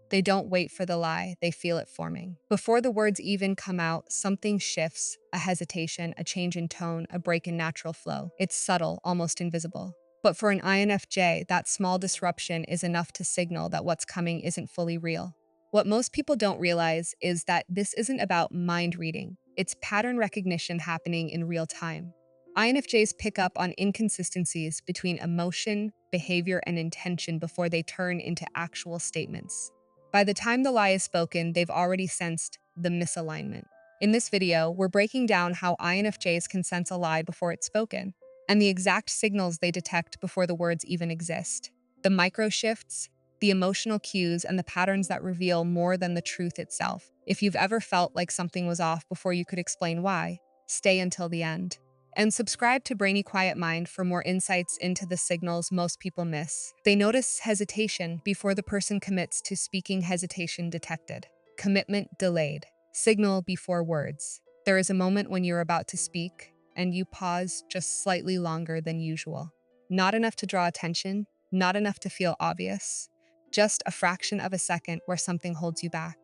They don't wait for the lie, they feel it forming. Before the words even come out, something shifts, a hesitation, a change in tone, a break in natural flow. It's subtle, almost invisible. But for an INFJ, that small disruption is enough to signal that what's coming isn't fully real. What most people don't realize is that this isn't about mind reading. It's pattern recognition happening in real time. INFJs pick up on inconsistencies between emotion, behavior, and intention before they turn into actual statements. By the time the lie is spoken, they've already sensed the misalignment. In this video, we're breaking down how INFJs can sense a lie before it's spoken, and the exact signals they detect before the words even exist. The micro shifts, the emotional cues, and the patterns that reveal more than the truth itself. If you've ever felt like something was off before you could explain why, stay until the end. And subscribe to Brainy Quiet Mind for more insights into the signals most people miss. They notice hesitation before the person commits to speaking, hesitation detected. Commitment delayed. Signal before words. There is a moment when you're about to speak, and you pause just slightly longer than usual. Not enough to draw attention, not enough to feel obvious, just a fraction of a second where something holds you back.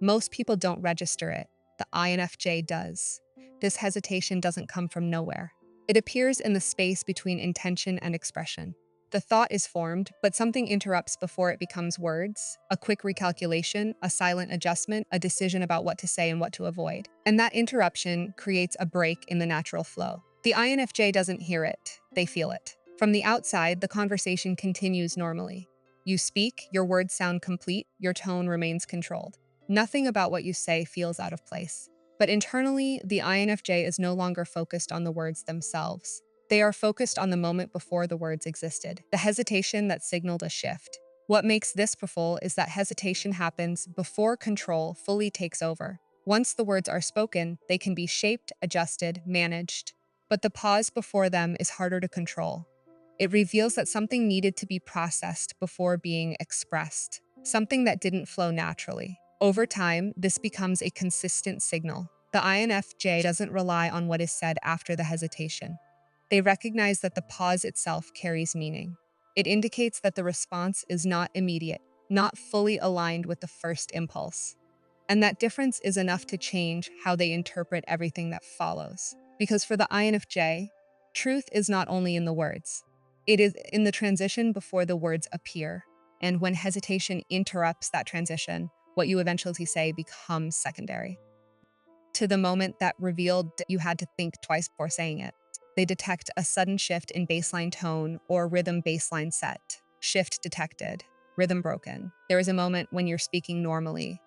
Most people don't register it. The INFJ does. This hesitation doesn't come from nowhere. It appears in the space between intention and expression. The thought is formed, but something interrupts before it becomes words, a quick recalculation, a silent adjustment, a decision about what to say and what to avoid. And that interruption creates a break in the natural flow. The INFJ doesn't hear it, they feel it. From the outside, the conversation continues normally. You speak, your words sound complete, your tone remains controlled. Nothing about what you say feels out of place. But internally, the INFJ is no longer focused on the words themselves. They are focused on the moment before the words existed, the hesitation that signaled a shift. What makes this powerful is that hesitation happens before control fully takes over. Once the words are spoken, they can be shaped, adjusted, managed. But the pause before them is harder to control. It reveals that something needed to be processed before being expressed, something that didn't flow naturally. Over time, this becomes a consistent signal. The INFJ doesn't rely on what is said after the hesitation. They recognize that the pause itself carries meaning. It indicates that the response is not immediate, not fully aligned with the first impulse. And that difference is enough to change how they interpret everything that follows. Because for the INFJ, truth is not only in the words. It is in the transition before the words appear. And when hesitation interrupts that transition, what you eventually say becomes secondary. To the moment that revealed you had to think twice before saying it. They detect a sudden shift in baseline tone or rhythm baseline set. Shift detected, rhythm broken. There is a moment when you're speaking normally,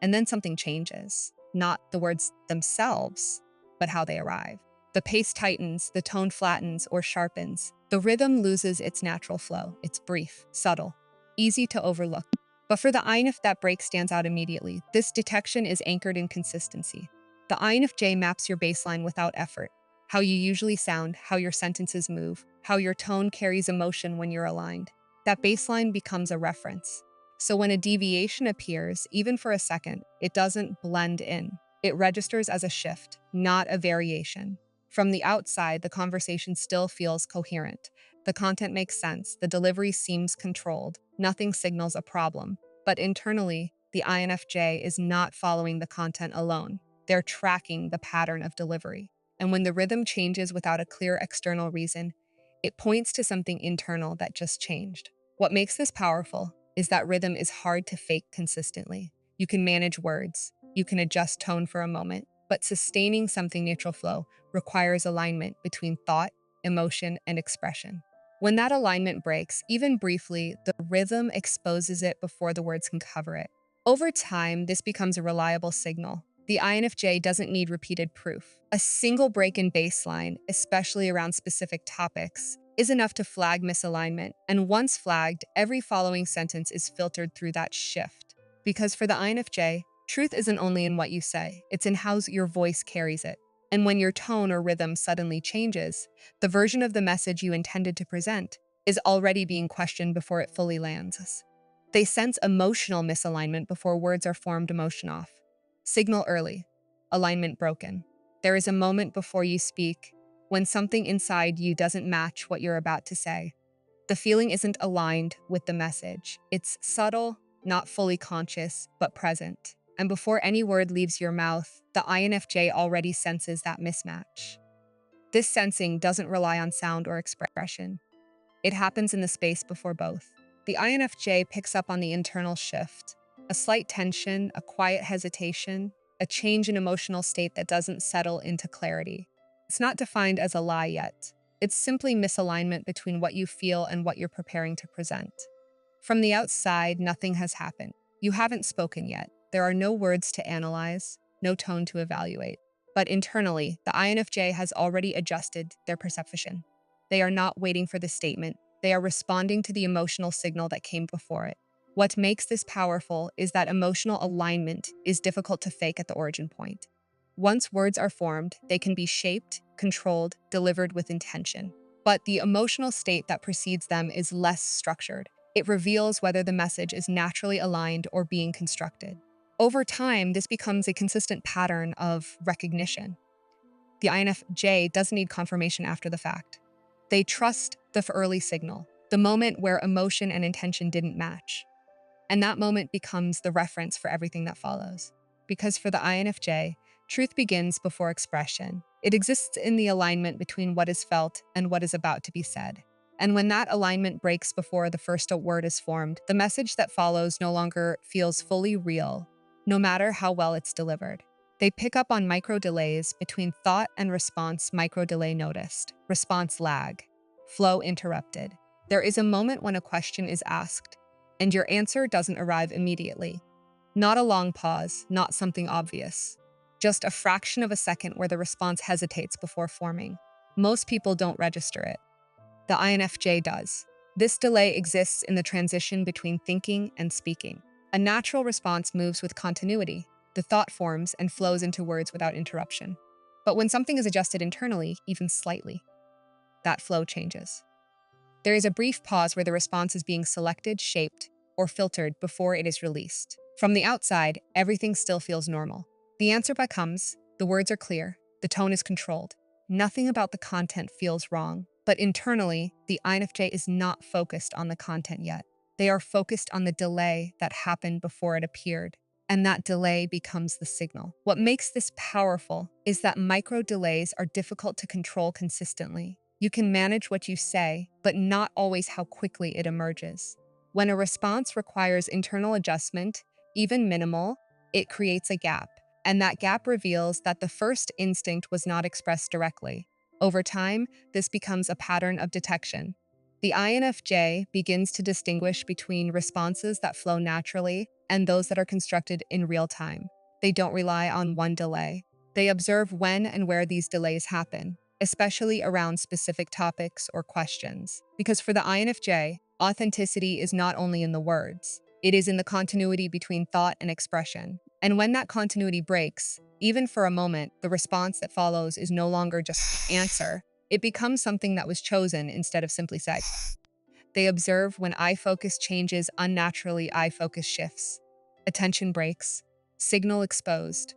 and then something changes. Not the words themselves, but how they arrive. The pace tightens, the tone flattens or sharpens. The rhythm loses its natural flow. It's brief, subtle, easy to overlook. But for the INF, that break stands out immediately. This detection is anchored in consistency. The INFJ maps your baseline without effort. How you usually sound, how your sentences move, how your tone carries emotion when you're aligned. That baseline becomes a reference. So when a deviation appears, even for a second, it doesn't blend in. It registers as a shift, not a variation. From the outside, the conversation still feels coherent. The content makes sense, the delivery seems controlled, nothing signals a problem. But internally, the INFJ is not following the content alone. They're tracking the pattern of delivery. And when the rhythm changes without a clear external reason, it points to something internal that just changed. What makes this powerful is that rhythm is hard to fake consistently. You can manage words, you can adjust tone for a moment, but sustaining something natural flow requires alignment between thought, emotion, and expression. When that alignment breaks, even briefly, the rhythm exposes it before the words can cover it. Over time, this becomes a reliable signal. The INFJ doesn't need repeated proof. A single break in baseline, especially around specific topics, is enough to flag misalignment. And once flagged, every following sentence is filtered through that shift. Because for the INFJ, truth isn't only in what you say, it's in how your voice carries it. And when your tone or rhythm suddenly changes, the version of the message you intended to present is already being questioned before it fully lands. They sense emotional misalignment before words are formed emotion off. Signal early, alignment broken. There is a moment before you speak when something inside you doesn't match what you're about to say. The feeling isn't aligned with the message. It's subtle, not fully conscious, but present. And before any word leaves your mouth, the INFJ already senses that mismatch. This sensing doesn't rely on sound or expression. It happens in the space before both. The INFJ picks up on the internal shift, a slight tension, a quiet hesitation, a change in emotional state that doesn't settle into clarity. It's not defined as a lie yet. It's simply misalignment between what you feel and what you're preparing to present. From the outside, nothing has happened. You haven't spoken yet. There are no words to analyze, no tone to evaluate. But internally, the INFJ has already adjusted their perception. They are not waiting for the statement. They are responding to the emotional signal that came before it. What makes this powerful is that emotional alignment is difficult to fake at the origin point. Once words are formed, they can be shaped, controlled, delivered with intention. But the emotional state that precedes them is less structured. It reveals whether the message is naturally aligned or being constructed. Over time, this becomes a consistent pattern of recognition. The INFJ doesn't need confirmation after the fact. They trust the early signal, the moment where emotion and intention didn't match. And that moment becomes the reference for everything that follows. Because for the INFJ, truth begins before expression. It exists in the alignment between what is felt and what is about to be said. And when that alignment breaks before the first word is formed, the message that follows no longer feels fully real, no matter how well it's delivered. They pick up on micro delays between thought and response, micro delay noticed, response lag, flow interrupted. There is a moment when a question is asked, and your answer doesn't arrive immediately. Not a long pause, not something obvious. Just a fraction of a second where the response hesitates before forming. Most people don't register it. The INFJ does. This delay exists in the transition between thinking and speaking. A natural response moves with continuity. The thought forms and flows into words without interruption. But when something is adjusted internally, even slightly, that flow changes. There is a brief pause where the response is being selected, shaped, or filtered before it is released. From the outside, everything still feels normal. The answer comes, the words are clear, the tone is controlled. Nothing about the content feels wrong. But internally, the INFJ is not focused on the content yet. They are focused on the delay that happened before it appeared. And that delay becomes the signal. What makes this powerful is that micro delays are difficult to control consistently. You can manage what you say, but not always how quickly it emerges. When a response requires internal adjustment, even minimal, it creates a gap. And that gap reveals that the first instinct was not expressed directly. Over time, this becomes a pattern of detection. The INFJ begins to distinguish between responses that flow naturally and those that are constructed in real time. They don't rely on one delay. They observe when and where these delays happen, especially around specific topics or questions. Because for the INFJ, authenticity is not only in the words, it is in the continuity between thought and expression. And when that continuity breaks, even for a moment, the response that follows is no longer just an answer. It becomes something that was chosen instead of simply said. They observe when I focus changes unnaturally, I focus shifts. Attention breaks, signal exposed.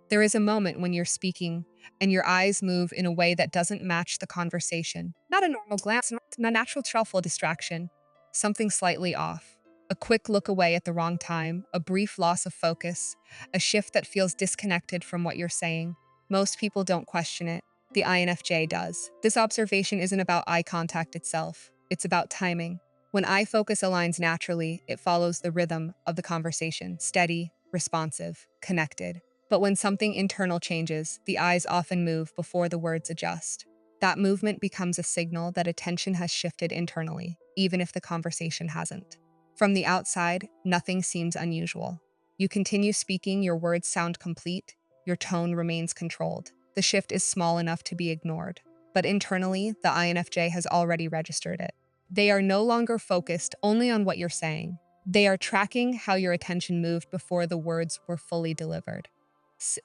There is a moment when you're speaking and your eyes move in a way that doesn't match the conversation. Not a normal glance, not a natural truffle distraction. Something slightly off. A quick look away at the wrong time, a brief loss of focus, a shift that feels disconnected from what you're saying. Most people don't question it. The INFJ does. This observation isn't about eye contact itself. It's about timing. When eye focus aligns naturally, it follows the rhythm of the conversation, steady, responsive, connected. But when something internal changes, the eyes often move before the words adjust. That movement becomes a signal that attention has shifted internally, even if the conversation hasn't. From the outside, nothing seems unusual. You continue speaking, your words sound complete, your tone remains controlled. The shift is small enough to be ignored. But internally, the INFJ has already registered it. They are no longer focused only on what you're saying. They are tracking how your attention moved before the words were fully delivered.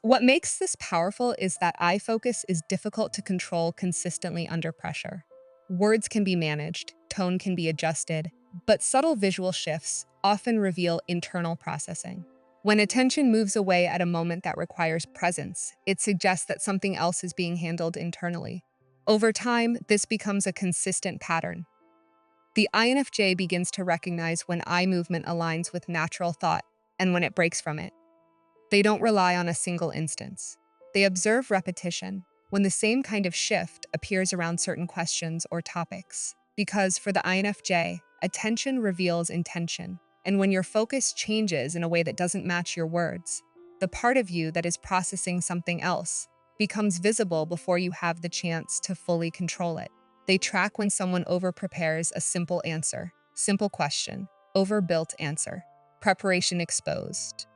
What makes this powerful is that eye focus is difficult to control consistently under pressure. Words can be managed, tone can be adjusted, but subtle visual shifts often reveal internal processing. When attention moves away at a moment that requires presence, it suggests that something else is being handled internally. Over time, this becomes a consistent pattern. The INFJ begins to recognize when eye movement aligns with natural thought and when it breaks from it. They don't rely on a single instance. They observe repetition when the same kind of shift appears around certain questions or topics. Because for the INFJ, attention reveals intention. And when your focus changes in a way that doesn't match your words, the part of you that is processing something else becomes visible before you have the chance to fully control it. They track when someone overprepares a simple answer, simple question, overbuilt answer, preparation exposed.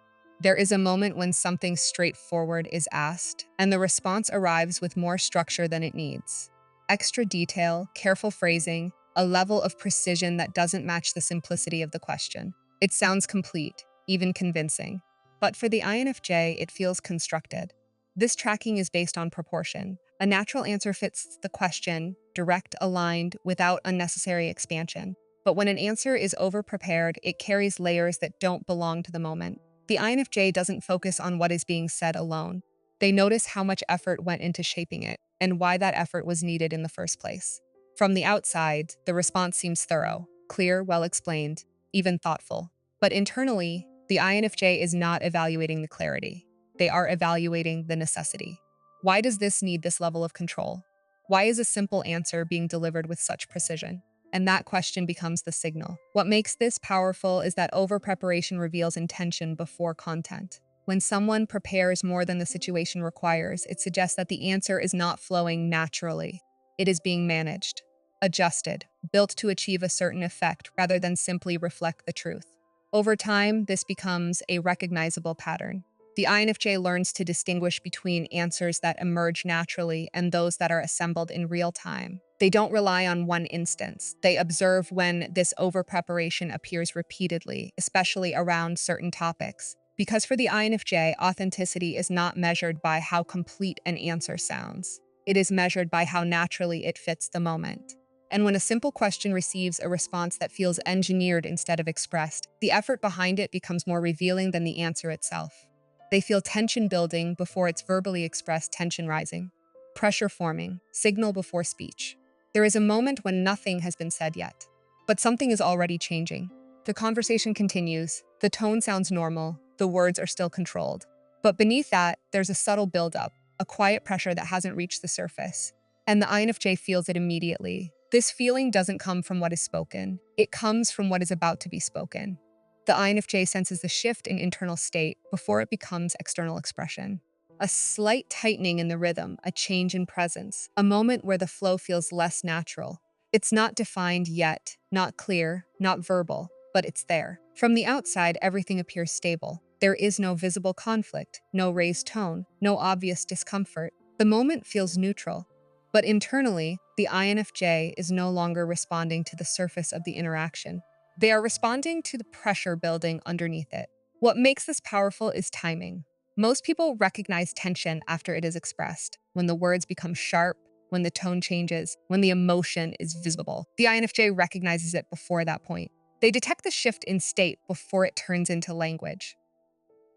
There is a moment when something straightforward is asked, and the response arrives with more structure than it needs. Extra detail, careful phrasing, a level of precision that doesn't match the simplicity of the question. It sounds complete, even convincing. But for the INFJ, it feels constructed. This tracking is based on proportion. A natural answer fits the question, direct, aligned, without unnecessary expansion. But when an answer is overprepared, it carries layers that don't belong to the moment. The INFJ doesn't focus on what is being said alone. They notice how much effort went into shaping it and why that effort was needed in the first place. From the outside, the response seems thorough, clear, well explained, even thoughtful. But internally, the INFJ is not evaluating the clarity. They are evaluating the necessity. Why does this need this level of control? Why is a simple answer being delivered with such precision? And that question becomes the signal. What makes this powerful is that over-preparation reveals intention before content. When someone prepares more than the situation requires, it suggests that the answer is not flowing naturally. It is being managed, adjusted, built to achieve a certain effect rather than simply reflect the truth. Over time, this becomes a recognizable pattern. The INFJ learns to distinguish between answers that emerge naturally and those that are assembled in real time. They don't rely on one instance. They observe when this over-preparation appears repeatedly, especially around certain topics. Because for the INFJ, authenticity is not measured by how complete an answer sounds. It is measured by how naturally it fits the moment. And when a simple question receives a response that feels engineered instead of expressed, the effort behind it becomes more revealing than the answer itself. They feel tension building before it's verbally expressed, tension rising, pressure forming, signal before speech. There is a moment when nothing has been said yet, but something is already changing. The conversation continues, the tone sounds normal, the words are still controlled. But beneath that, there's a subtle buildup, a quiet pressure that hasn't reached the surface. And the INFJ feels it immediately. This feeling doesn't come from what is spoken. It comes from what is about to be spoken. The INFJ senses the shift in internal state before it becomes external expression. A slight tightening in the rhythm, a change in presence, a moment where the flow feels less natural. It's not defined yet, not clear, not verbal, but it's there. From the outside, everything appears stable. There is no visible conflict, no raised tone, no obvious discomfort. The moment feels neutral. But internally, the INFJ is no longer responding to the surface of the interaction. They are responding to the pressure building underneath it. What makes this powerful is timing. Most people recognize tension after it is expressed, when the words become sharp, when the tone changes, when the emotion is visible. The INFJ recognizes it before that point. They detect the shift in state before it turns into language.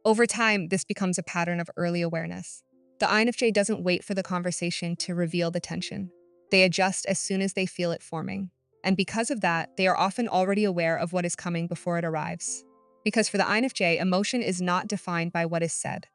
Over time, this becomes a pattern of early awareness. The INFJ doesn't wait for the conversation to reveal the tension. They adjust as soon as they feel it forming. And because of that, they are often already aware of what is coming before it arrives. Because for the INFJ, emotion is not defined by what is said.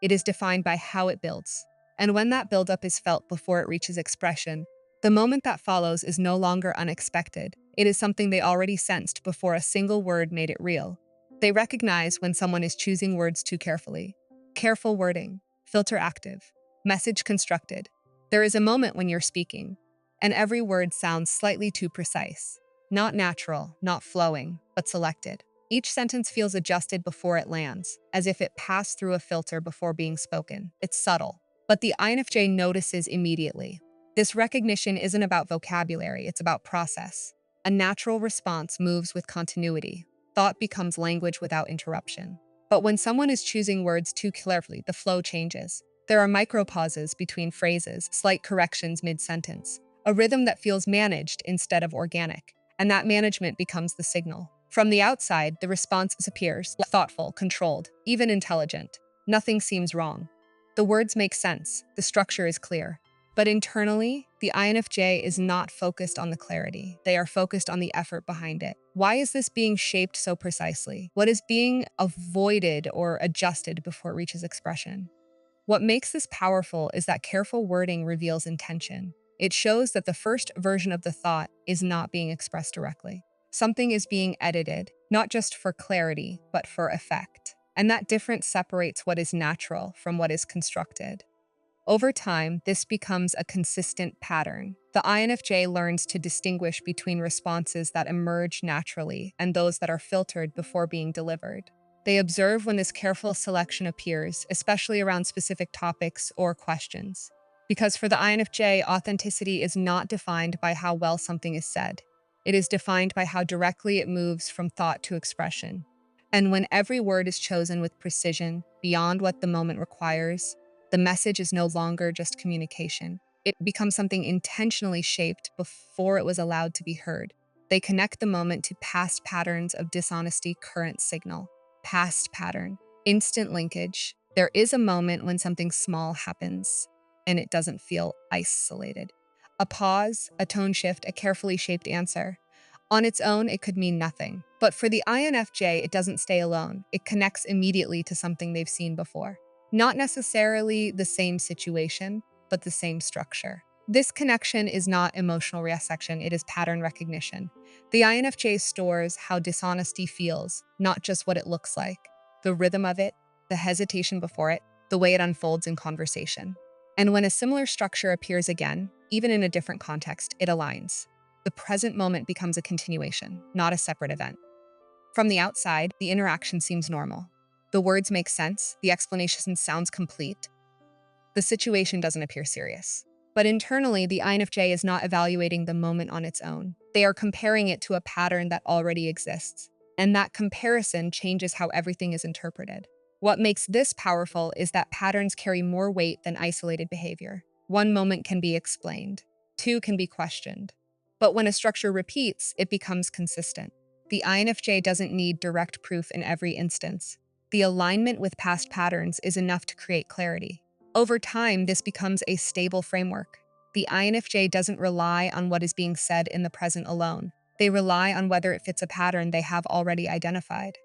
It is defined by how it builds. And when that buildup is felt before it reaches expression, the moment that follows is no longer unexpected. It is something they already sensed before a single word made it real. They recognize when someone is choosing words too carefully. Careful wording, filter active, message constructed. There is a moment when you're speaking, and every word sounds slightly too precise. Not natural, not flowing, but selected. Each sentence feels adjusted before it lands, as if it passed through a filter before being spoken. It's subtle, but the INFJ notices immediately. This recognition isn't about vocabulary, it's about process. A natural response moves with continuity. Thought becomes language without interruption. But when someone is choosing words too carefully, the flow changes. There are micropauses between phrases, slight corrections mid-sentence, a rhythm that feels managed instead of organic, and that management becomes the signal. From the outside, the response appears thoughtful, controlled, even intelligent. Nothing seems wrong. The words make sense, the structure is clear. But internally, the INFJ is not focused on the clarity. They are focused on the effort behind it. Why is this being shaped so precisely? What is being avoided or adjusted before it reaches expression? What makes this powerful is that careful wording reveals intention. It shows that the first version of the thought is not being expressed directly. Something is being edited, not just for clarity, but for effect. And that difference separates what is natural from what is constructed. Over time, this becomes a consistent pattern. The INFJ learns to distinguish between responses that emerge naturally and those that are filtered before being delivered. They observe when this careful selection appears, especially around specific topics or questions. Because for the INFJ, authenticity is not defined by how well something is said. It is defined by how directly it moves from thought to expression. And when every word is chosen with precision, beyond what the moment requires, the message is no longer just communication. It becomes something intentionally shaped before it was allowed to be heard. They connect the moment to past patterns of dishonesty, current signal. Past pattern, instant linkage. There is a moment when something small happens and it doesn't feel isolated. A pause, a tone shift, a carefully shaped answer. On its own, it could mean nothing. But for the INFJ, it doesn't stay alone. It connects immediately to something they've seen before. Not necessarily the same situation, but the same structure. This connection is not emotional reaction, it is pattern recognition. The INFJ stores how dishonesty feels, not just what it looks like. The rhythm of it, the hesitation before it, the way it unfolds in conversation. And when a similar structure appears again, even in a different context, it aligns. The present moment becomes a continuation, not a separate event. From the outside, the interaction seems normal. The words make sense, the explanation sounds complete. The situation doesn't appear serious. But internally, the INFJ is not evaluating the moment on its own. They are comparing it to a pattern that already exists. And that comparison changes how everything is interpreted. What makes this powerful is that patterns carry more weight than isolated behavior. One moment can be explained. Two can be questioned. But when a structure repeats, it becomes consistent. The INFJ doesn't need direct proof in every instance. The alignment with past patterns is enough to create clarity. Over time, this becomes a stable framework. The INFJ doesn't rely on what is being said in the present alone. They rely on whether it fits a pattern they have already identified.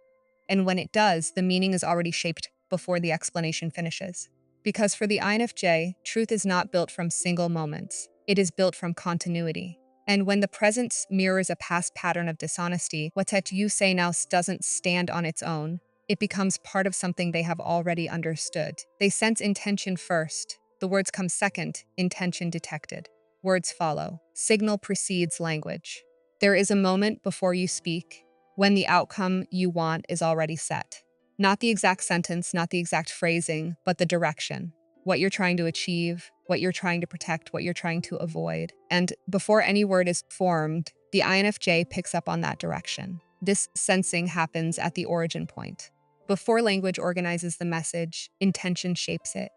And when it does, the meaning is already shaped before the explanation finishes. Because for the INFJ, truth is not built from single moments. It is built from continuity. And when the present mirrors a past pattern of dishonesty, what you say now doesn't stand on its own. It becomes part of something they have already understood. They sense intention first. The words come second, intention detected. Words follow. Signal precedes language. There is a moment before you speak when the outcome you want is already set. Not the exact sentence, not the exact phrasing, but the direction. What you're trying to achieve, what you're trying to protect, what you're trying to avoid. And before any word is formed, the INFJ picks up on that direction. This sensing happens at the origin point. Before language organizes the message, intention shapes it.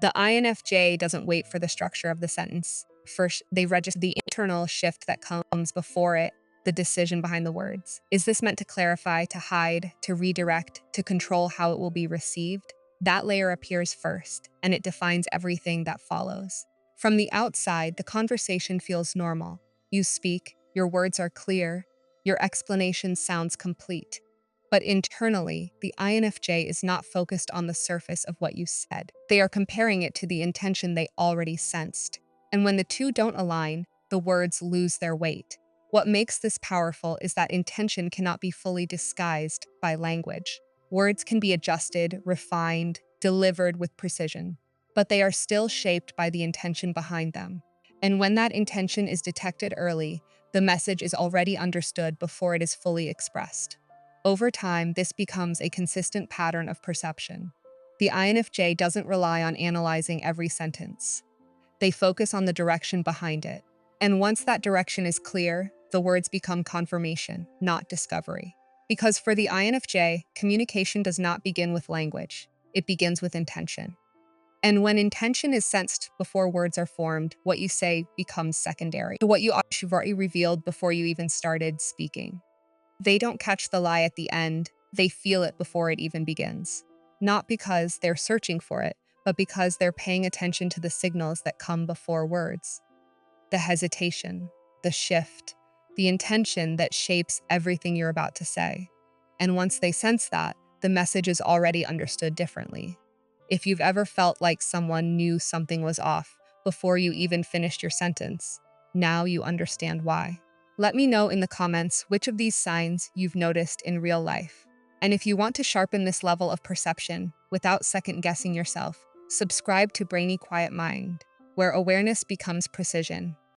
The INFJ doesn't wait for the structure of the sentence. First, they register the internal shift that comes before it, the decision behind the words. Is this meant to clarify, to hide, to redirect, to control how it will be received? That layer appears first, and it defines everything that follows. From the outside, the conversation feels normal. You speak, your words are clear, your explanation sounds complete. But internally, the INFJ is not focused on the surface of what you said. They are comparing it to the intention they already sensed. And when the two don't align, the words lose their weight. What makes this powerful is that intention cannot be fully disguised by language. Words can be adjusted, refined, delivered with precision, but they are still shaped by the intention behind them. And when that intention is detected early, the message is already understood before it is fully expressed. Over time, this becomes a consistent pattern of perception. The INFJ doesn't rely on analyzing every sentence. They focus on the direction behind it. And once that direction is clear, the words become confirmation, not discovery. Because for the INFJ, communication does not begin with language. It begins with intention. And when intention is sensed before words are formed, what you say becomes secondary to what you've already revealed before you even started speaking. They don't catch the lie at the end, they feel it before it even begins. Not because they're searching for it, but because they're paying attention to the signals that come before words. the hesitation, the shift, the intention that shapes everything you're about to say. And once they sense that, the message is already understood differently. If you've ever felt like someone knew something was off before you even finished your sentence, now you understand why. Let me know in the comments which of these signs you've noticed in real life. And if you want to sharpen this level of perception without second-guessing yourself, subscribe to Brainy Quiet Mind, where awareness becomes precision.